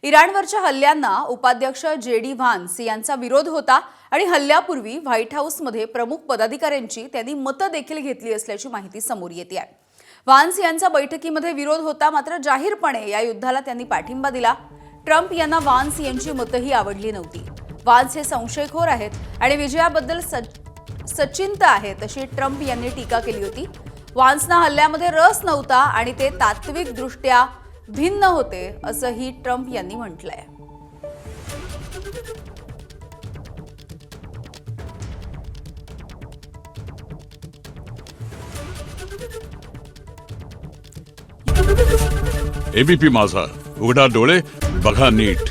इराणवरच्या हल्ल्यांना उपाध्यक्ष JD. Vance यांचा विरोध होता आणि हल्ल्यापूर्वी व्हाईट हाऊसमध्ये प्रमुख पदाधिकाऱ्यांची त्यांनी मतं देखील घेतली असल्याची माहिती समोर येते आहे। व्हान्स यांचा बैठकीमध्ये विरोध होता, मात्र जाहीरपणे या युद्धाला त्यांनी पाठिंबा दिला। ट्रम्प यांना व्हान्स यांची मतंही आवडली नव्हती। व्हान्स हे संशयखोर आहेत आणि विजयाबद्दल सचिंत आहेत अशी ट्रम्प यांनी टीका केली होती। व्हान्सना हल्ल्यामध्ये रस नव्हता आणि ते तात्विकदृष्ट्या भिन्न होते असंही ट्रम्प यांनी म्हटलंय। एबीपी माझा, उघडा डोळे बघा नीट।